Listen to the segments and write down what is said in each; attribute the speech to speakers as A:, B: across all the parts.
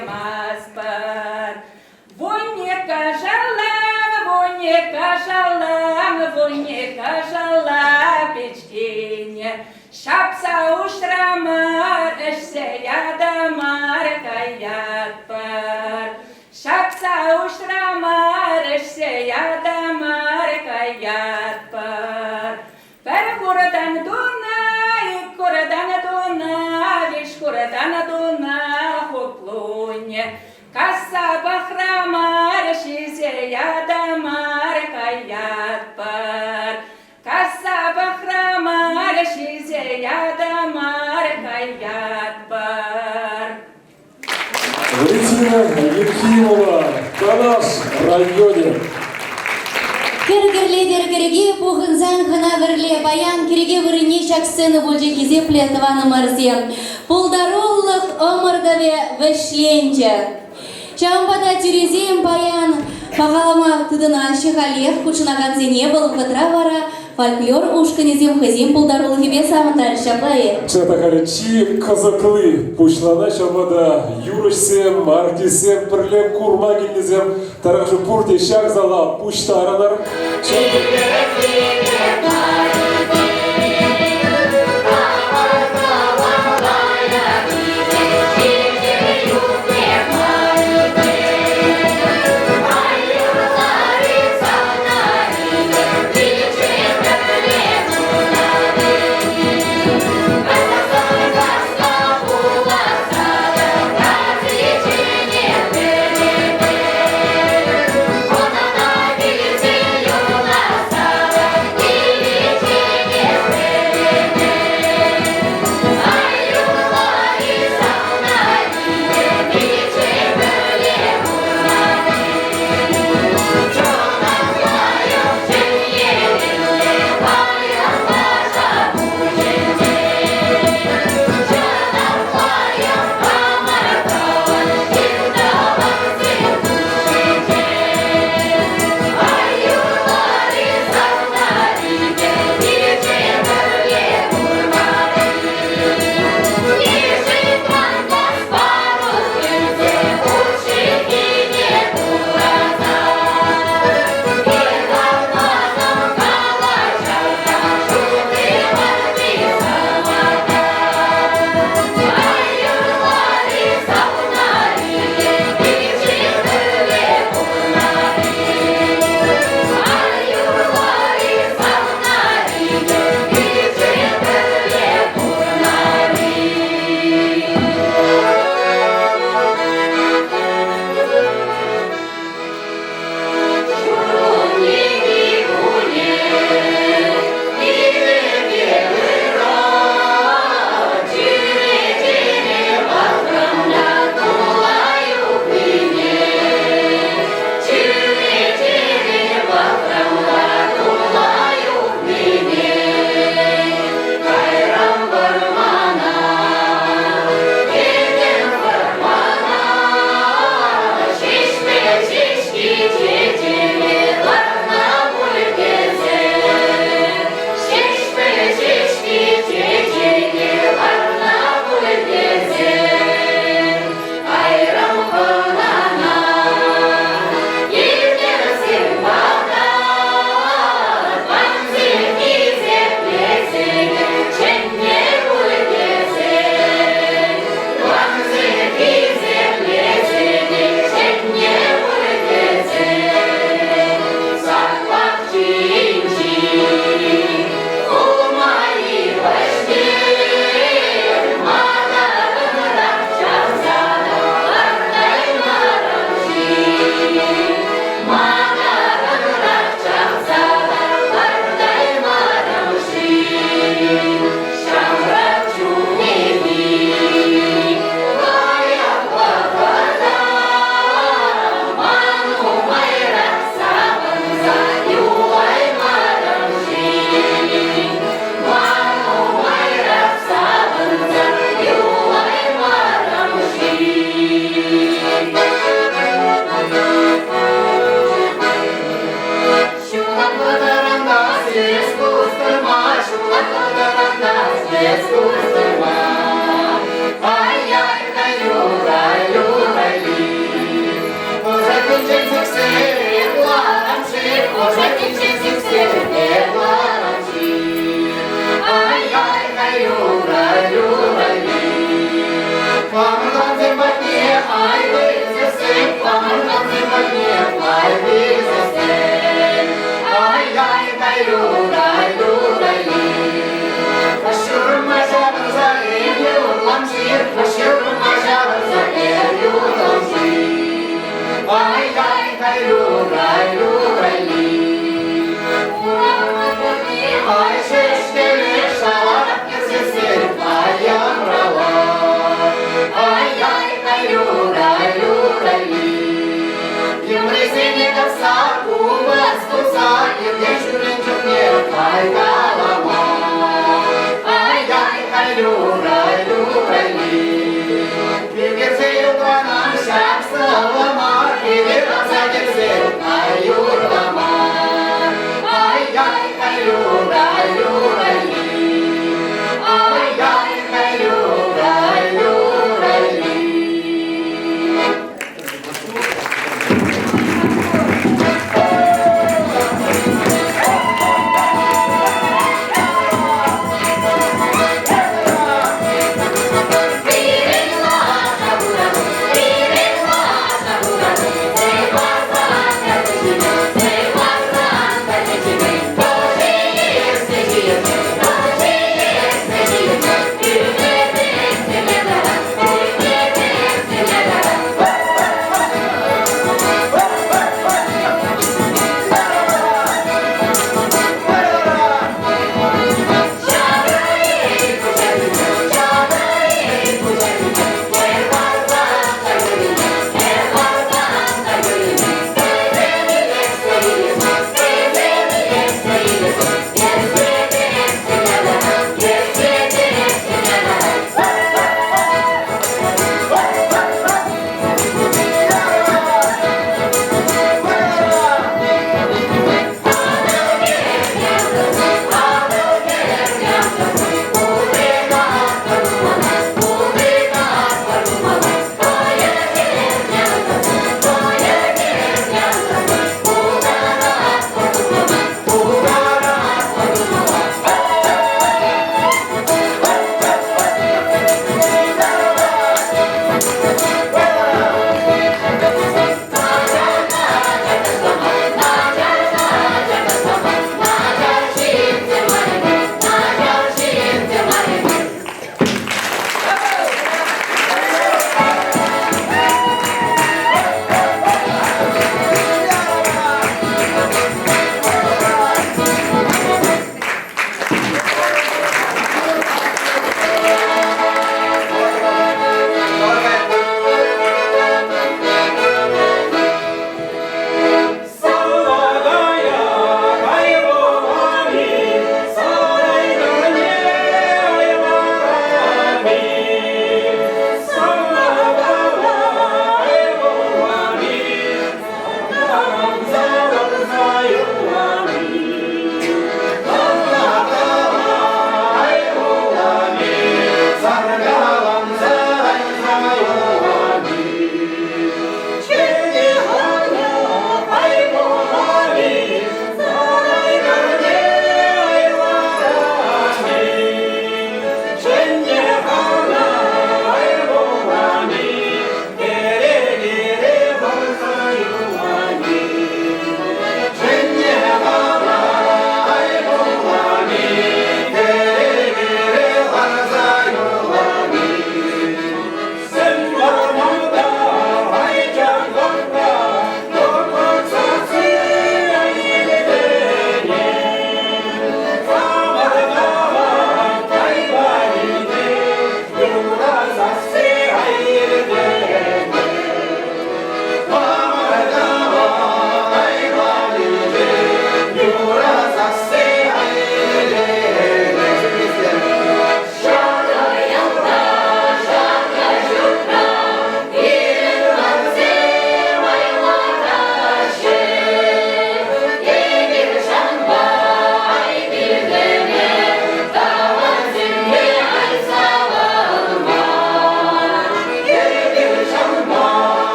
A: маспар. Войне кажалам печкине, шапса ушрамар, эшсе ядамар каятпар. Шапса ушрамар, эшсе ядамар каятпар. Пер курадан дуна, лишь курадан дуна хоплунье. Касса бахрамар, шизе ядамар каятпар. Касса бахрамар, шизе ядамар каятпар.
B: Валентина Ефимова, Канаш районе.
C: Кергерле дергерге пухынзан хана верле баян керге вырыне шаксыны бульже кизе плетваны марзе. Пулдаруллық омырдаве вешленче. Чампада тюрезем баян пағалама тыдына шехалех кучынаган зене был вғытра вара фольклор ушканезем хызем пулдарулы хебе самынтар шаплае.
B: Чатахаричи казаклы пучлана шамада юрышсем, артисем, пірлем курмагинезем тарахжы пурте шак зала пучта аранар.
D: Ayu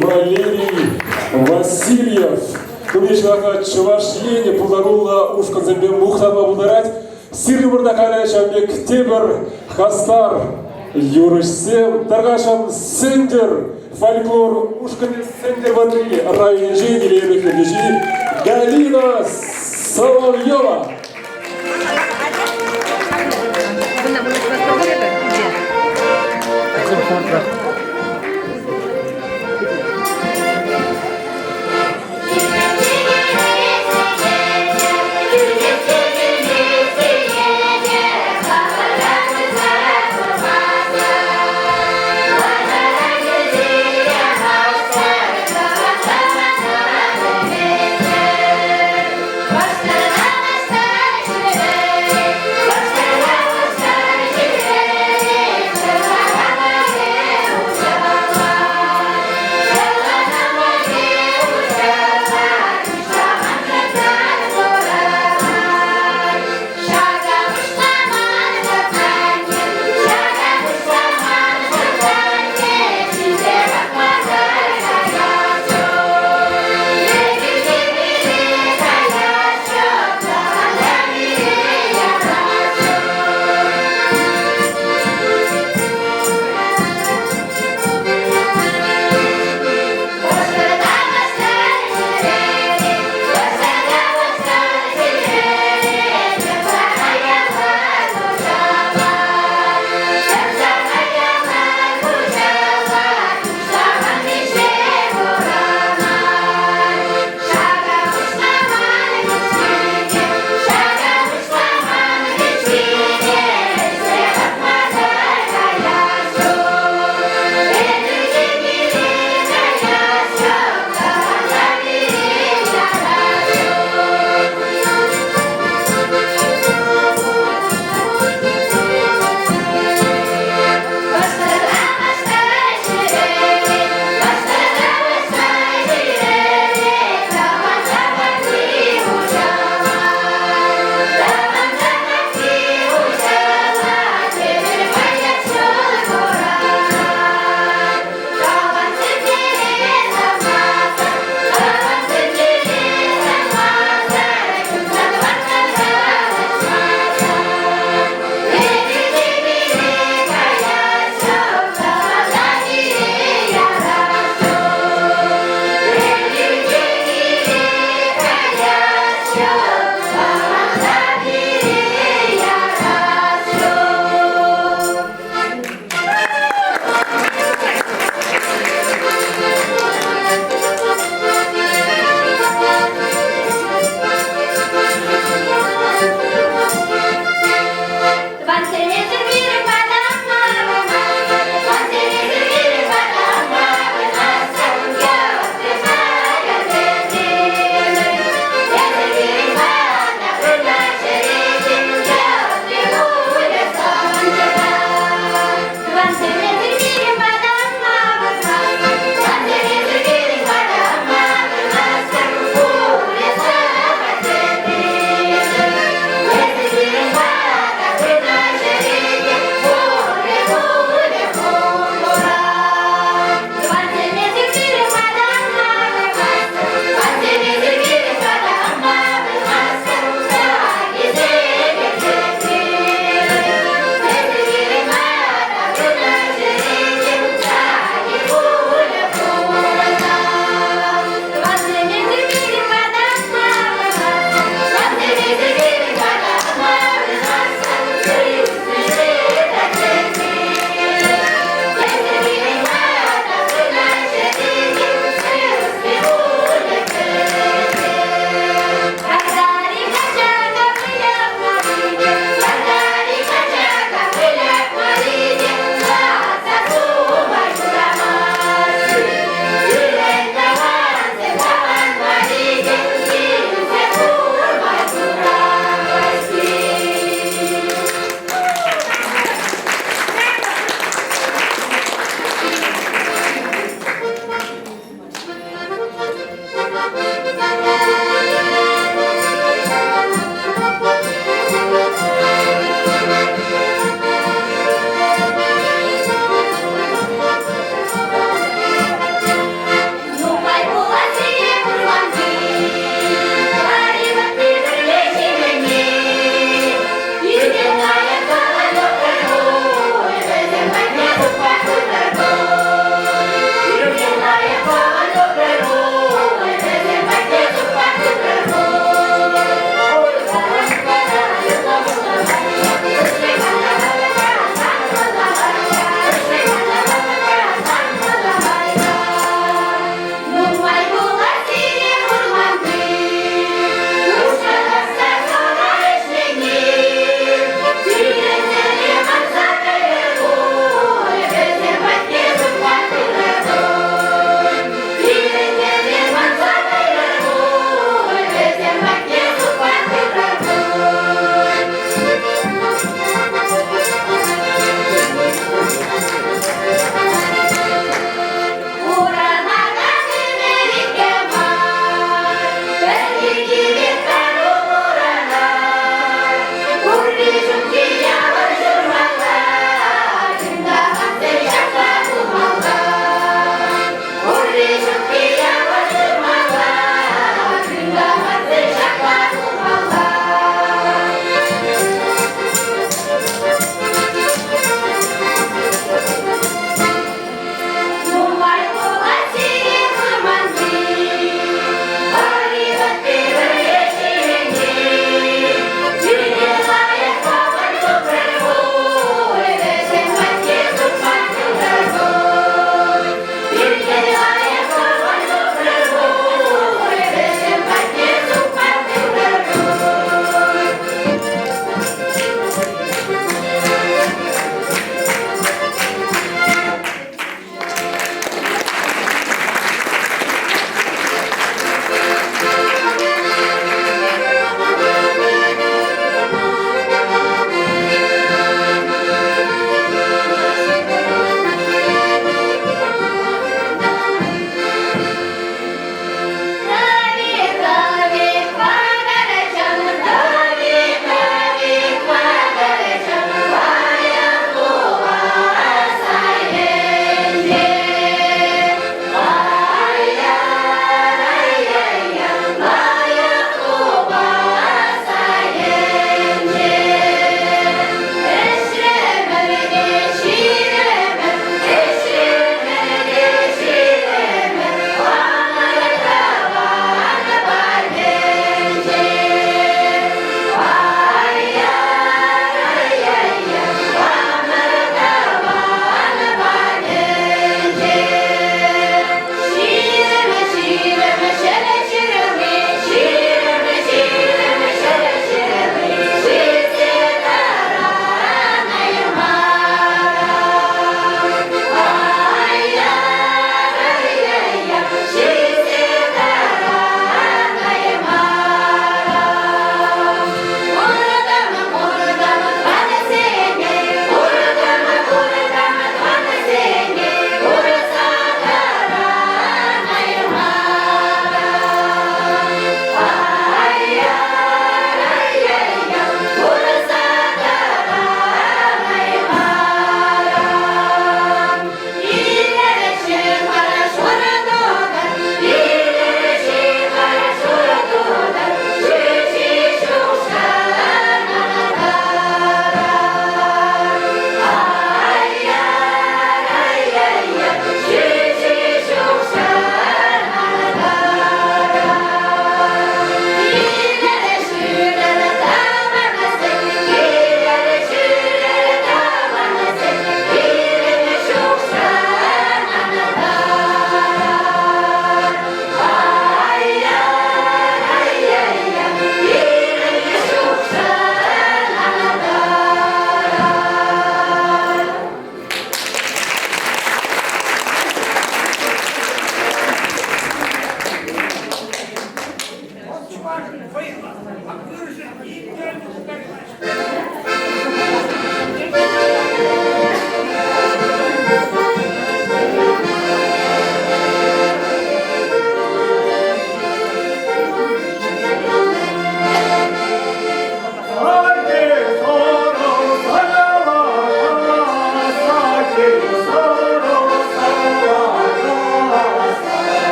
B: Валерий Васильев. Кумешваха Чувашьене Пулдарула Ушканзембе Мухтама Бударать. Сирбурдакаля Шамбек Тебер Хастар Юрышсем Таргашам Сендер фольклор Ушкане Сендер Ватри районе жители Галина Соловьева.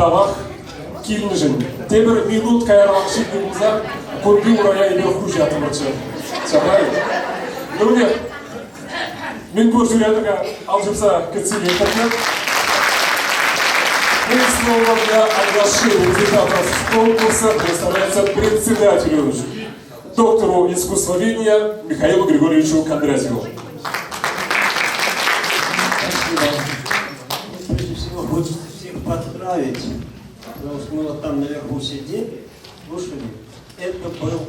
B: табах килнижин. Темір минут кайралан шикіміза көрбі урая ебе хуже атымырчы. Чабай. Нүміне, мен көршілердігі алжымса кетсеге етірген. И снова для оглашения результатов конкурса представляется председателю, доктору искусствоведения Михаилу Григорьевичу Кондратьеву.
D: Спасибо. Прежде всего, хочется всех поздравить, потому что мы вот там наверху сидели, слушали. Это был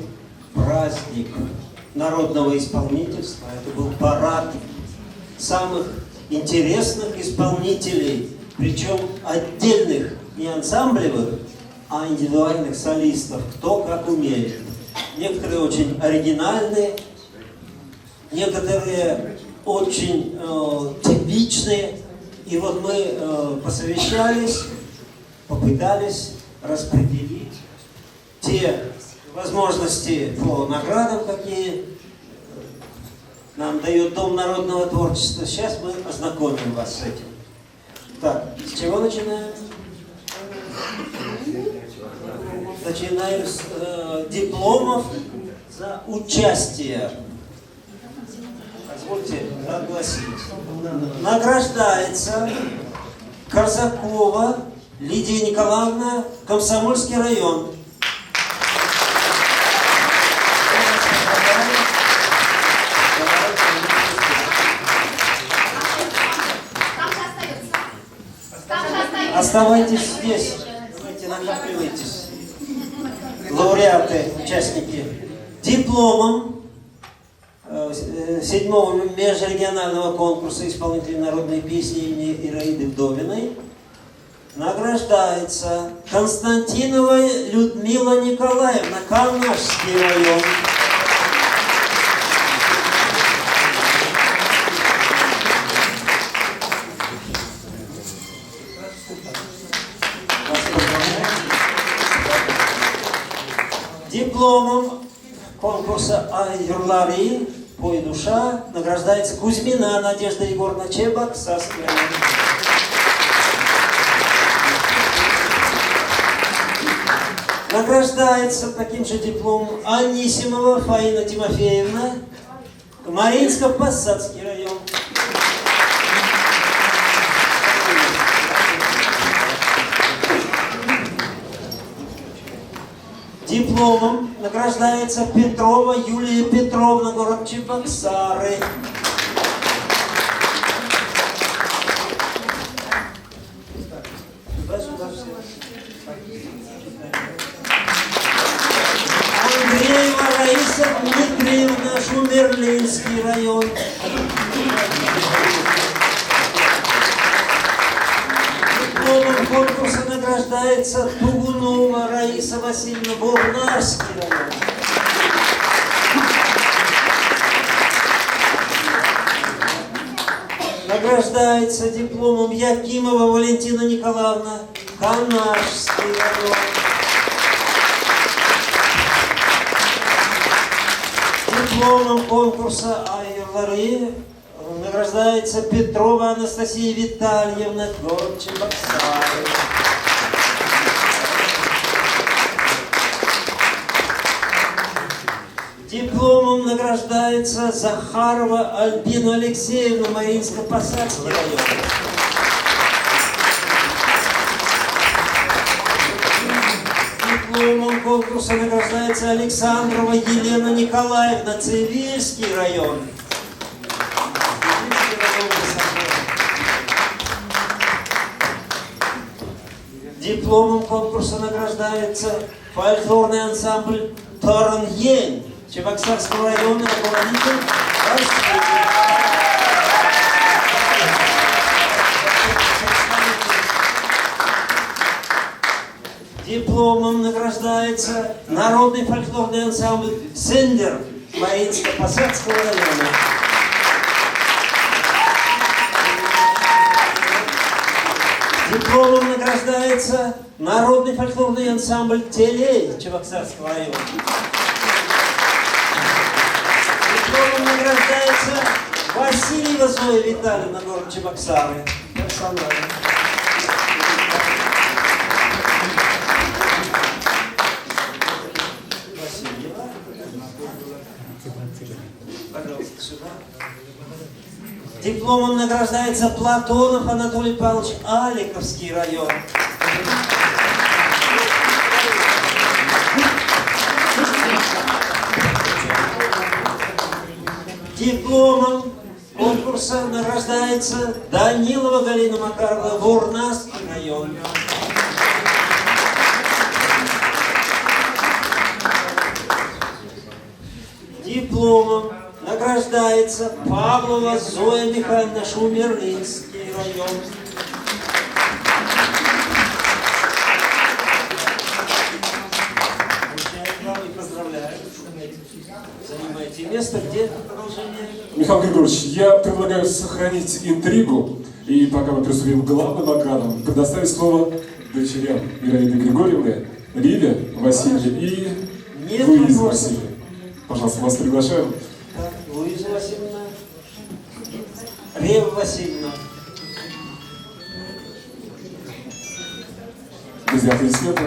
D: праздник народного исполнительства, это был парад самых интересных исполнителей, причем отдельных, не ансамблевых, а индивидуальных солистов, кто как умеет. Некоторые очень оригинальные, некоторые очень типичные. И вот мы посовещались, попытались распределить те возможности по наградам, какие нам дает Дом народного творчества. Сейчас мы ознакомим вас с этим. Так, с чего начинаем? Начинаем с дипломов за участие. Позвольте огласить. Награждается Корсакова Лидия Николаевна, Комсомольский район. Оставайтесь здесь, давайте накапливайтесь. Лауреаты, участники. Дипломом 7-го межрегионального конкурса исполнителей народной песни имени Ираиды Вдовиной награждается Константинова Людмила Николаевна, Канашский район. Дипломом конкурса Ай-Юрлари «Пой душа» награждается Кузьмина Надежда Егоровна, Чебоксарский район. Награждается таким же дипломом Анисимова Фаина Тимофеевна, Мариинско-Посадский район. Дипломом награждается Петрова Юлия Петровна, город Чебоксары. Андреева Раиса Дмитриевна, Шумерлинский район. Дипломом конкурса награждается Тугунова Раиса Васильевна, Бурнарский район. Награждается дипломом Якимова Валентина Николаевна, Канашский район. Дипломом конкурса Ай-Юрлари награждается Петрова Анастасия Витальевна, город Чебоксары. Дипломом награждается Захарова Альбина Алексеевна, Мариинско-Посадский район. Дипломом конкурса награждается Александрова Елена Николаевна, Цивильский район. Дипломом конкурса награждается фольклорный ансамбль Тараньень Чебоксарского района, руководитель Дипломом награждается народный фольклорный ансамбль Сендер Мариинско-Посадского района. Дипломом награждается народный фольклорный ансамбль Телей Чебоксарского района. Дипломом награждается Васильева Зоя Витальевна, город Чебоксары. Дипломом награждается Платонов Анатолий Павлович, Аликовский район. Дипломом конкурса награждается Данилова Галина Макаровна, Бурнасский район. Дипломом награждается Павлова Зоя Михайловна, Шумерлинский район. Поздравляю. Занимаете место, где продолжение?
B: Михаил Григорьевич, я предлагаю сохранить интригу и, пока мы приступим к главным наградам, предоставить слово дочерям Ираиды Григорьевны, Риве Васильевне и Луизе Васильевне. Пожалуйста, вас приглашаем.
D: Так, Луиза Васильевна, Рева Васильевна.
B: Друзья, аплодисменты.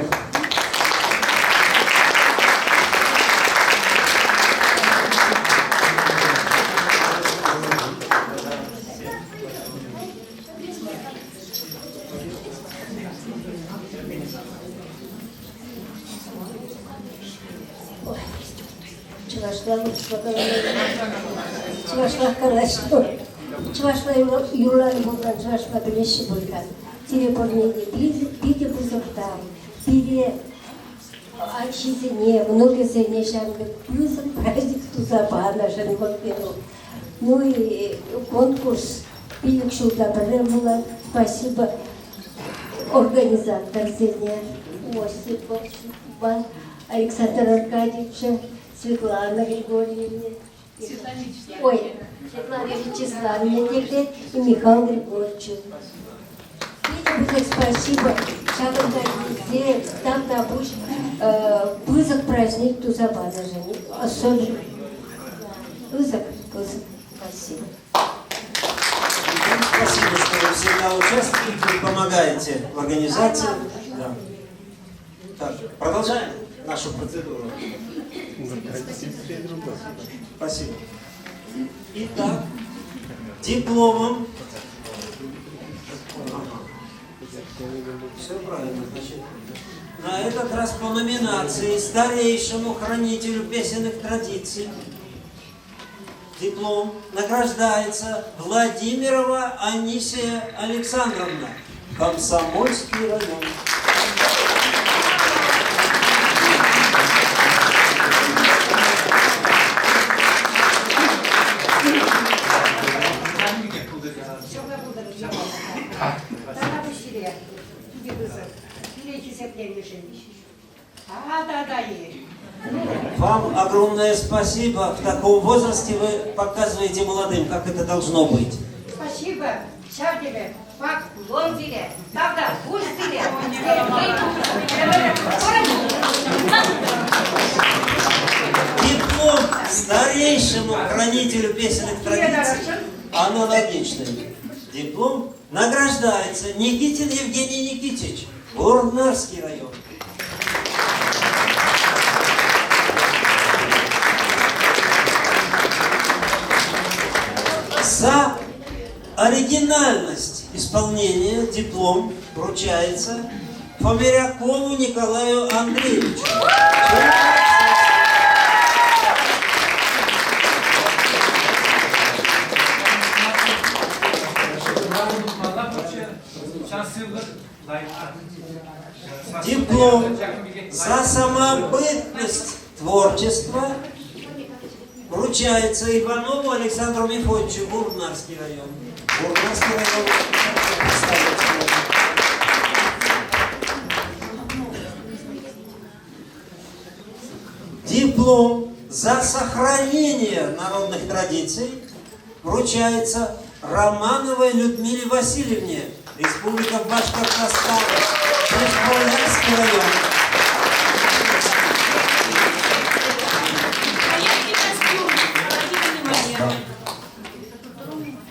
E: Чувашла хорошо. Чувашла Юла Ивановна, чувашла Белещи Булька. Тебе порнили, пите пузыртам, пите отчизне, много зене шанга, плюс праздник Тузапана, Шанготпину. Ну и конкурс пилик Шулдабре была. Спасибо организатор зене Осипов, Александр Аркадьевича, Светлана Григорьевна. Ой, Светлана Вячеславовна теперь и Михаил Григорьевич. Видите, спасибо. Где там табуш вызов праздник Тузапана же. Особенно. Вызов. Спасибо.
D: Спасибо, что вы всегда участвуете и помогаете в организации. Да. Так, продолжаем нашу процедуру. Спасибо. Итак, дипломом. Все правильно, значит. На этот раз по номинации старейшему хранителю песенных традиций диплом награждается Владимирова Анисия Александровна, Комсомольский район. Вам огромное спасибо. В таком возрасте вы показываете молодым, как это должно быть.
F: Спасибо. Чао тебе. Пак, лон тебе. Правда, пусть тебе.
D: Диплом старейшему хранителю песенных традиций аналогичный. Диплом награждается Никитин Евгений Никитич, Бурнарский район. За оригинальность исполнения диплом вручается Фомерякову Николаю Андреевичу. Диплом за самобытность творчества вручается Иванову Александру Мефодичу, Бурнарский район. Бурнарский район. Диплом за сохранение народных традиций вручается Романовой Людмиле Васильевне, Республика Башкортостан, Бурнарский район.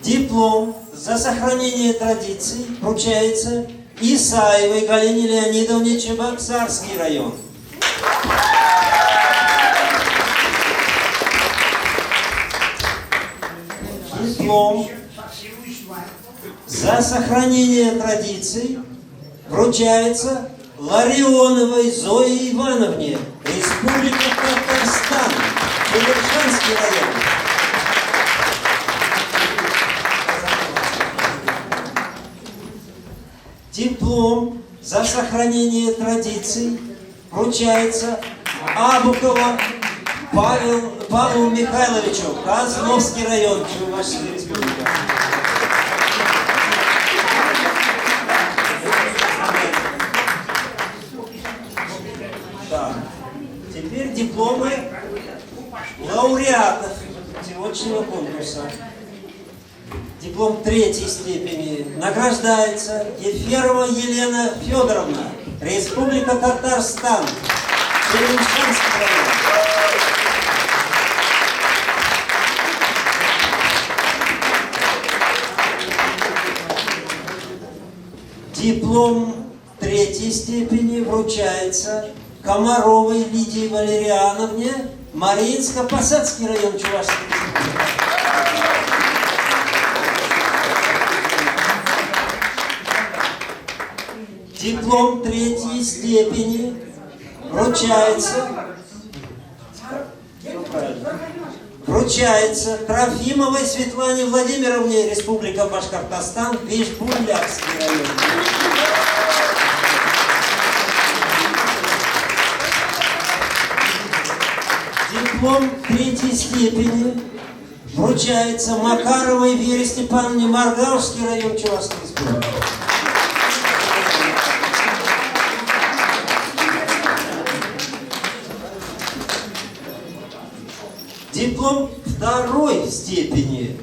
D: Диплом за сохранение традиций вручается Исаевой Галине Леонидовне, Чебоксарский район. Диплом За сохранение традиций вручается Ларионовой Зое Ивановне, Республика Татарстан, Пелершанский район. Диплом за сохранение традиций вручается Абукову Павлу Михайловичу, Козловский район, Чувашская республика. Так. Теперь дипломы лауреатов сегодняшнего конкурса. Диплом 3-й степени награждается Еферова Елена Федоровна, Республика Татарстан, Пелершанский район. Диплом 3-й степени вручается Комаровой Лидии Валериановне, Мариинско-Посадский район, Чувашской республики. Диплом 3-й степени вручается Трофимовой Светлане Владимировне, Республика Башкортостан, Бишбулякский район. Диплом 3-й степени вручается Макаровой Вере Степановне, Маргавский район, Чувашской республики. Диплом 2-й степени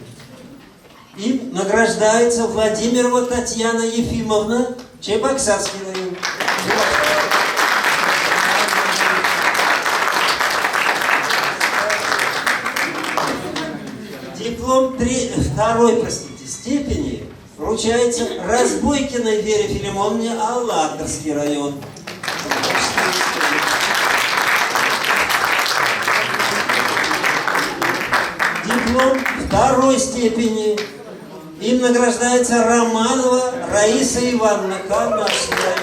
D: им награждается Владимирова Татьяна Ефимовна, Чебоксарский район. Диплом 2-й степени вручается Разбойкиной Вере Филимоновне, Аллатовский район. Диплом 2-й степени им награждается Романова Раиса Ивановна, Камарский район.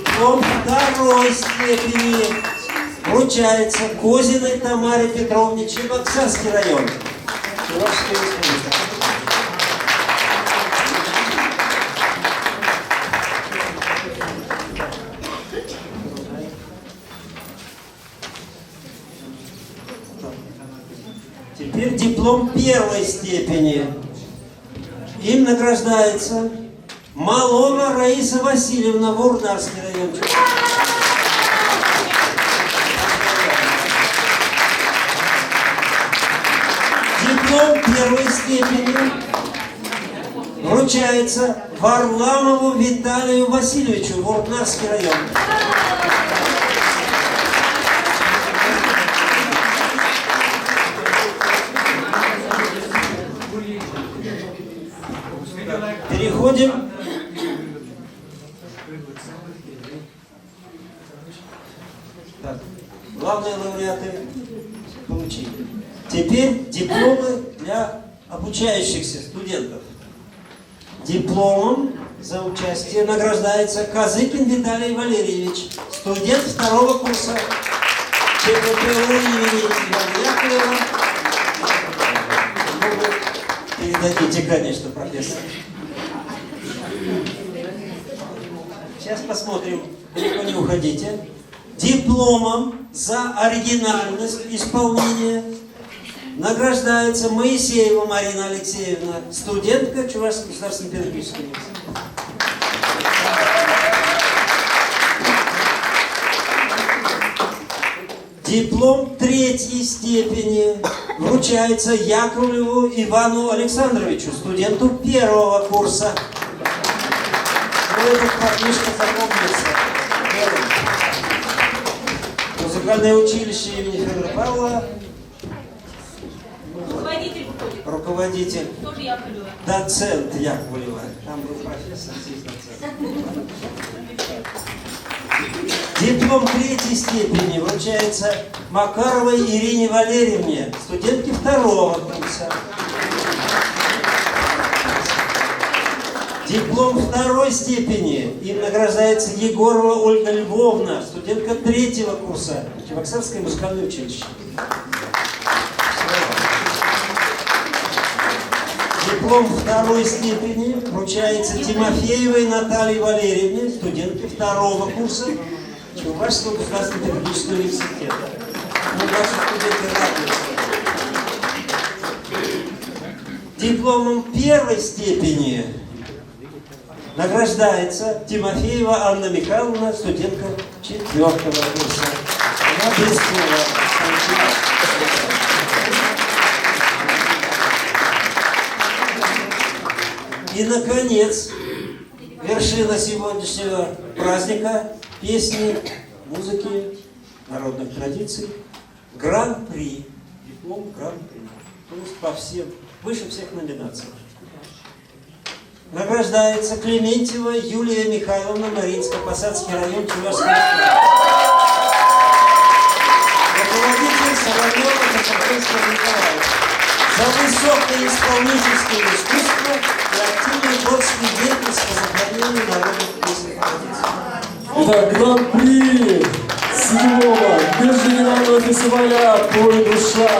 D: Диплом 2-й степени вручается Козиной Тамаре Петровне, Чебоксарский район, Чувашская республика. Теперь диплом 1-й степени. Им награждается Малова Раиса Васильевна, Вурнарский район. Диплом 1-й степени вручается Варламову Виталию Васильевичу, Вурнарский район. Переходим . Так, главные лауреаты получили. Теперь дипломы для обучающихся студентов. Дипломом за участие награждается Козыкин Виталий Валерьевич, студент 2-го курса ЧППУ имени Ивана Яковлева. Передадите, конечно, профессор. Сейчас посмотрим, далеко не уходите. Дипломом за оригинальность исполнения награждается Моисеева Марина Алексеевна, студентка Чувашской государственной педагогической университета. Диплом 3-й степени вручается Яковлеву Ивану Александровичу, студенту 1-го курса. Этот парнишка запомнился. Музыкальное училище имени Федора Павлова. Руководитель. Доцент Яковлева. Там был профессор, здесь доцент. Диплом 3-й степени вручается Макаровой Ирине Валерьевне, студентке 2-го курса. Диплом 2-й степени им награждается Егорова Ольга Львовна, студентка 3-го курса, Чебоксарское музыкальное училище. Диплом 2-й степени вручается Тимофеевой Наталье Валерьевне, студентке 2-го курса Чувашского государственного педагогического университета. Ну, наши студенты радуются. Дипломом 1-й степени награждается Тимофеева Анна Михайловна, студентка 4-го курса. Она блестела. И, наконец, вершина сегодняшнего праздника песни, музыки, народных традиций, гран-при, диплом гран-при, то есть по всем, выше всех номинаций. Награждается Клементьева Юлия Михайловна, Мариинско-Посадский район, Чувашская область. Руководитель Соловьева Закарпатского Николаева. За высокое исполнительское искусство и активную творческую деятельность по сохранению народных песен и традиций.
B: Итак, гран-при 7-го межрегионального фестиваля «Пой душа»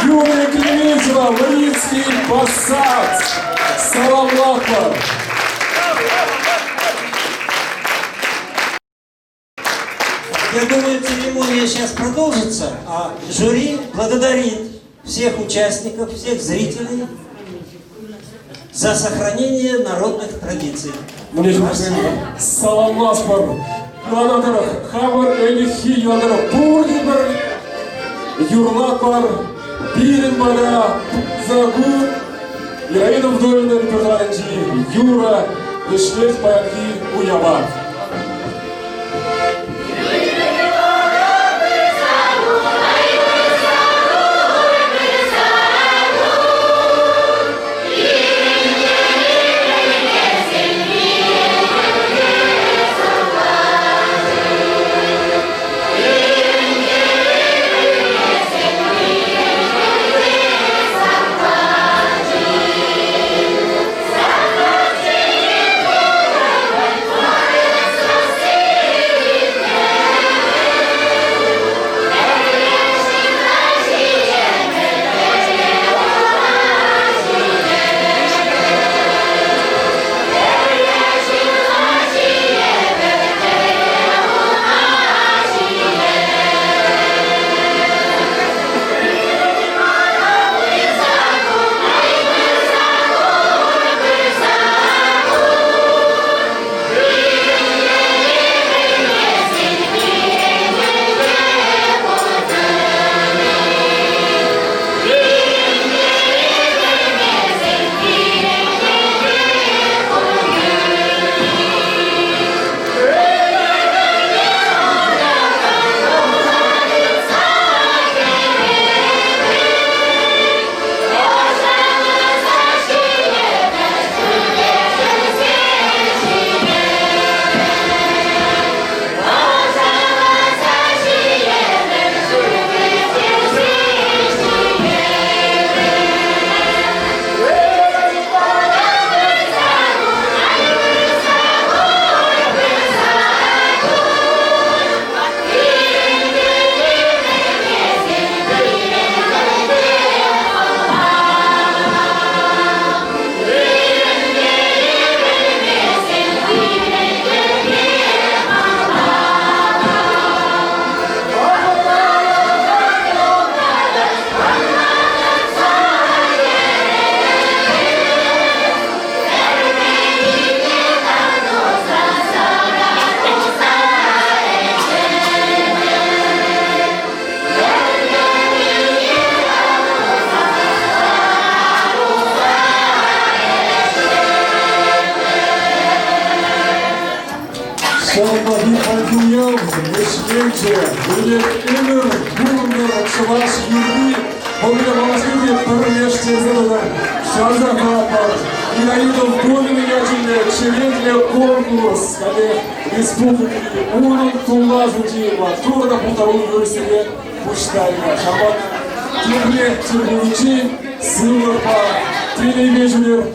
B: Юлия Клементьева, Мариинский Посад, Салам Акбар.
D: Я думаю, церемония сейчас продолжится, а жюри благодарит всех участников, всех зрителей за сохранение народных традиций.
B: Салам Акбар. Юланатар Хабар Элихи Юланатар Бургибар Юрлакбар Биринбара Загур Ираида Вдовина репертуаринчи Юра Вишлет Баянки Уяба. Ираидов Голин Ячине, Черенле конкурс, когда республики Урон Тулазудиева, Турна Путарун Юрсине, Пуштайна, Шабат, Тимле, Тимлучи, Сылырпа, Телевежулер,